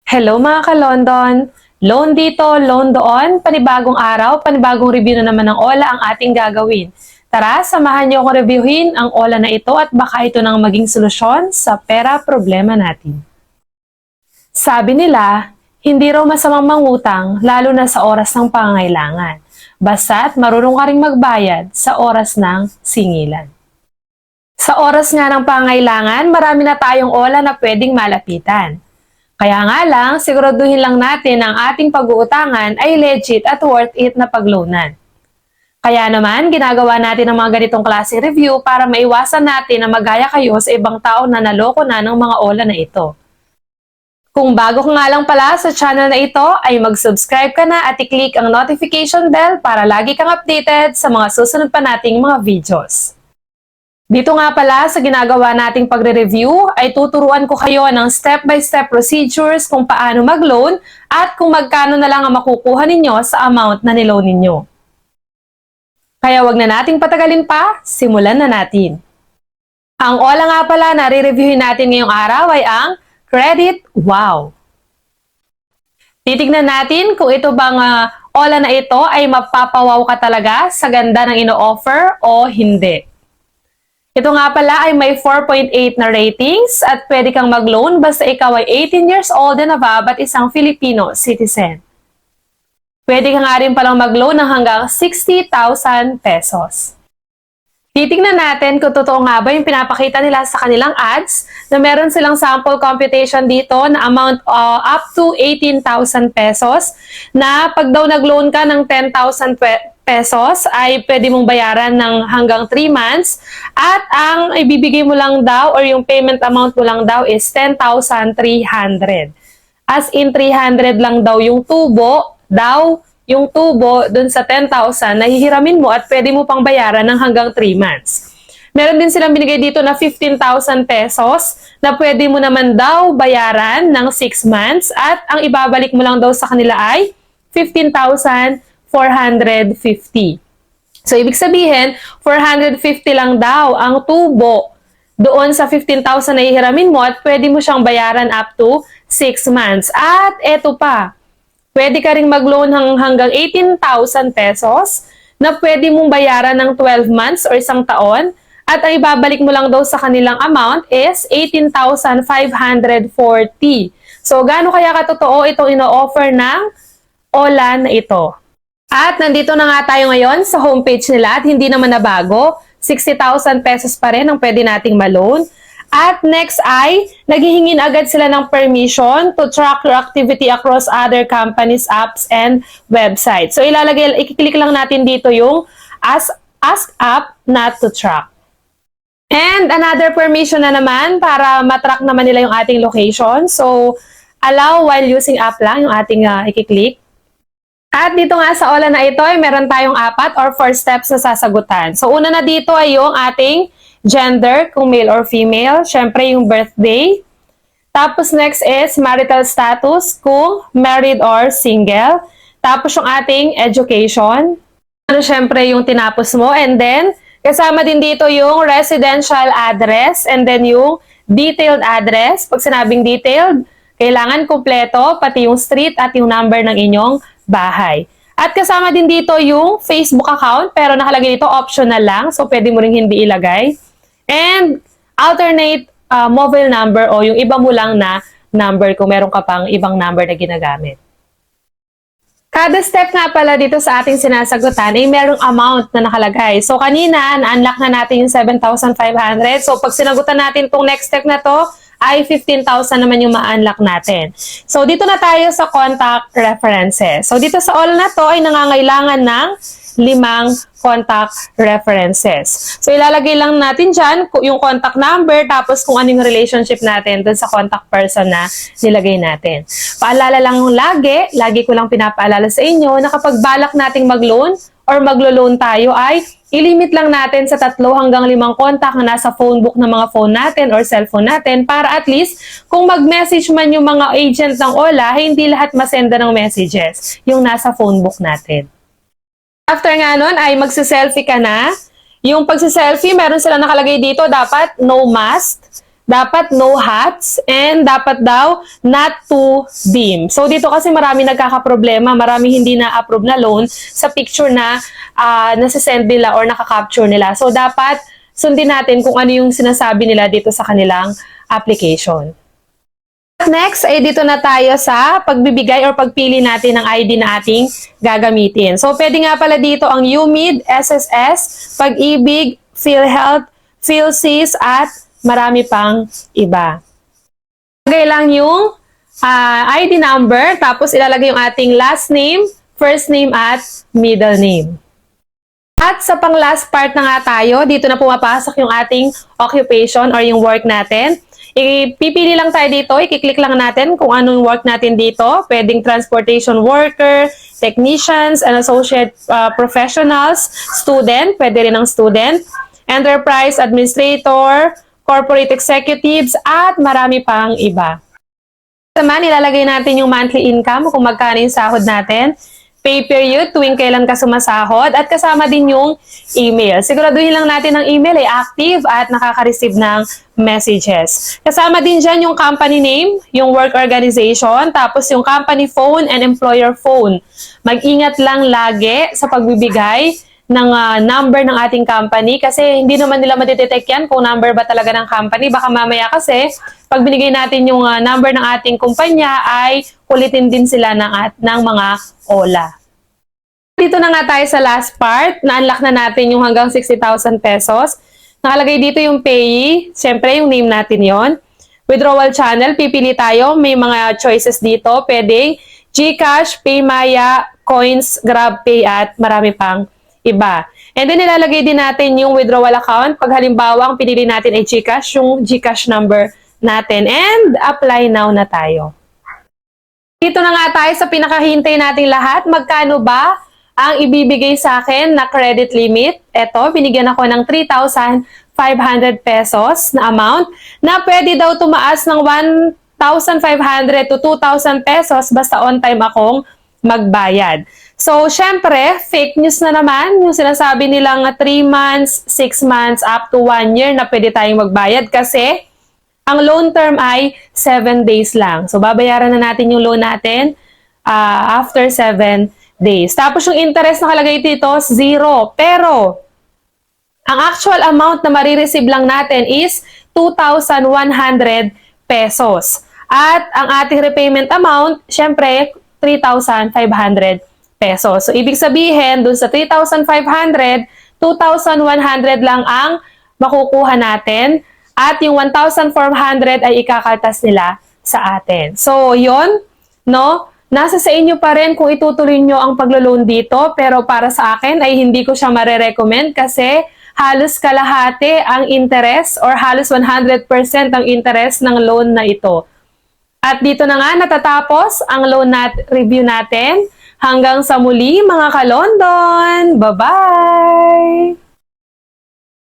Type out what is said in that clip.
Hello mga ka-London! Loan dito, loan doon, panibagong araw, panibagong review na naman ng OLA ang ating gagawin. Tara, samahan niyo akong reviewin ang OLA na ito at baka ito nang maging solusyon sa pera problema natin. Sabi nila, hindi raw masamang mangutang lalo na sa oras ng pangangailangan. Basta't marunong ka ring magbayad sa oras ng singilan. Sa oras nga ng pangangailangan, marami na tayong OLA na pwedeng malapitan. Kaya nga lang, siguraduhin lang natin ang ating pag-uutangan ay legit at worth it na pagloanan. Kaya naman, ginagawa natin ang mga ganitong klase review para maiwasan natin na magaya kayo sa ibang tao na naloko na ng mga OLA na ito. Kung bago ka nga lang pala sa channel na ito, ay mag-subscribe ka na at i-click ang notification bell para lagi kang updated sa mga susunod pa nating mga videos. Dito nga pala sa ginagawa nating pagre-review ay tuturuan ko kayo ng step-by-step procedures kung paano mag-loan at kung magkano na lang ang makukuha ninyo sa amount na niloan ninyo. Kaya wag na nating patagalin pa, simulan na natin. Ang OLA nga pala na re-reviewin natin ngayong araw ay ang Credit Wow. Titignan natin kung ito bang OLA na ito ay mapapawaw ka talaga sa ganda ng ino-offer o hindi. Ito nga pala ay may 4.8 na ratings at pwede kang mag-loan basta ikaw ay 18 years old and above at isang Filipino citizen. Pwede ka nga rin palang mag-loan ng hanggang 60,000 pesos. Titingnan natin kung totoo nga ba yung pinapakita nila sa kanilang ads na meron silang sample computation dito na amount up to 18,000 pesos na pag daw nag-loan ka ng 10,000 pesos ay pwede mong bayaran ng hanggang 3 months at ang ibibigay mo lang daw or yung payment amount mo lang daw is 10,300. As in 300 lang daw yung tubo dun sa 10,000 na hihiramin mo at pwede mo pang bayaran ng hanggang 3 months. Meron din silang binigay dito na 15,000 pesos na pwede mo naman daw bayaran ng 6 months at ang ibabalik mo lang daw sa kanila ay 15,450. So, ibig sabihin, 450 lang daw ang tubo doon sa 15,000 na hihiramin mo at pwede mo siyang bayaran up to 6 months. At eto pa, pwede ka ring mag-loan hanggang 18,000 pesos na pwede mong bayaran ng 12 months or isang taon at ang ibabalik mo lang daw sa kanilang amount is 18,540. So, gaano kaya katotoo itong ino-offer ng OLA na ito? At nandito na nga tayo ngayon sa homepage nila at hindi naman nabago. 60,000 pesos pa rin ang pwede nating ma-loan. At next ay, naghihingin agad sila ng permission to track your activity across other companies, apps, and websites. So, i-click lang natin dito yung ask app not to track. And another permission na naman para matrack naman nila yung ating location. So, allow while using app lang yung ating i-click. At dito nga sa OLA na ito ay meron tayong 4 or 4 steps na sasagutan. So, una na dito ay yung ating gender, kung male or female. Syempre, yung birthday. Tapos, next is marital status, kung married or single. Tapos, yung ating education. Syempre, yung tinapos mo. And then, kasama din dito yung residential address. And then, yung detailed address. Pag sinabing detailed, kailangan kumpleto, pati yung street at yung number ng inyong bahay. At kasama din dito yung Facebook account, pero nakalagay dito optional lang. So, pwede mo rin hindi ilagay. And alternate mobile number o yung iba mo lang na number kung meron ka pang ibang number na ginagamit. Kada step nga pala dito sa ating sinasagutan ay merong amount na nakalagay. So kanina, na-unlock na natin yung 7,500. So pag sinagutan natin itong next step na to, ay 15,000 naman yung ma-unlock natin. So dito na tayo sa contact references. So dito sa all na to ay nangangailangan ng 5 contact references. So, ilalagay lang natin dyan yung contact number tapos kung anong relationship natin dun sa contact person na nilagay natin. Paalala lang lagi ko lang pinapaalala sa inyo na kapag balak nating mag-loan or maglo-loan tayo ay ilimit lang natin sa 3 hanggang 5 contact na nasa phone book ng mga phone natin or cellphone natin para at least kung mag-message man yung mga agent ng OLA, hindi lahat masenda ng messages yung nasa phone book natin. After nga nun ay magsiselfie ka na. Yung pagsiselfie, meron silang nakalagay dito, dapat no must. dapat no hats, and dapat daw not too dim. So dito kasi marami nagkakaproblema, marami hindi na-approve na loan sa picture na nasisend nila or nakaka-capture nila. So dapat sundin natin kung ano yung sinasabi nila dito sa kanilang application. Next ay dito na tayo sa pagbibigay or pagpili natin ng ID na ating gagamitin. So pwede nga pala dito ang UMID, SSS, Pag-ibig, PhilHealth, PhilSys at marami pang iba. Ilagay lang yung ID number, tapos ilalagay yung ating last name, first name at middle name. At sa pang last part na nga tayo, dito na pumapasok yung ating occupation or yung work natin. Ipipili lang tayo dito, i-click lang natin kung anong work natin dito. Pwedeng transportation worker, technicians, and associate professionals, student, pwede rin ang student, enterprise administrator, corporate executives, at marami pang iba. Naman, ilalagay natin yung monthly income kung magkano yung sahod natin. Pay period, tuwing kailan ka sumasahod, at kasama din yung email. Siguraduhin lang natin ang email ay active at nakaka-receive ng messages. Kasama din dyan yung company name, yung work organization, tapos yung company phone and employer phone. Mag-ingat lang lagi sa pagbibigay ng number ng ating company kasi hindi naman nila madidetect yan kung number ba talaga ng company. Baka mamaya kasi pag binigay natin yung number ng ating kumpanya ay kulitin din sila ng mga OLA. Dito na nga tayo sa last part. Na-unlock na natin yung hanggang 60,000 pesos. Nakalagay dito yung payee. Siyempre, yung name natin yon. Withdrawal channel, pipili tayo. May mga choices dito. Pwedeng GCash, PayMaya, Coins, GrabPay at marami pang iba. And then nilalagay din natin yung withdrawal account. Pag halimbawa, ang pinili natin ay GCash, yung GCash number natin. And apply now na tayo. Dito na nga tayo sa pinakahintay nating lahat. Magkano ba ang ibibigay sa akin na credit limit? Ito, binigyan ako ng 3,500 pesos na amount na pwede daw tumaas ng 1,500 to 2,000 pesos basta on time akong magbayad. So, syempre, fake news na naman yung sinasabi nilang 3 months, 6 months, up to 1 year na pwede tayong magbayad kasi ang loan term ay 7 days lang. So, babayaran na natin yung loan natin after 7 days. Tapos yung interest nakalagay dito, 0. Pero, ang actual amount na marireceive lang natin is 2,100 pesos. At ang ating repayment amount, syempre, 3,500 pesos. So, ibig sabihin, dun sa 3,500, 2,100 lang ang makukuha natin at yung 1,400 ay ikakaltas nila sa atin. So, yun, no? Nasa sa inyo pa rin kung itutuloy nyo ang paglo-loan dito, pero para sa akin ay hindi ko siya mare-recommend kasi halos kalahati ang interest or halos 100% ang interest ng loan na ito. At dito na nga natatapos ang loan review natin. Hanggang sa muli mga ka-London! Bye-bye!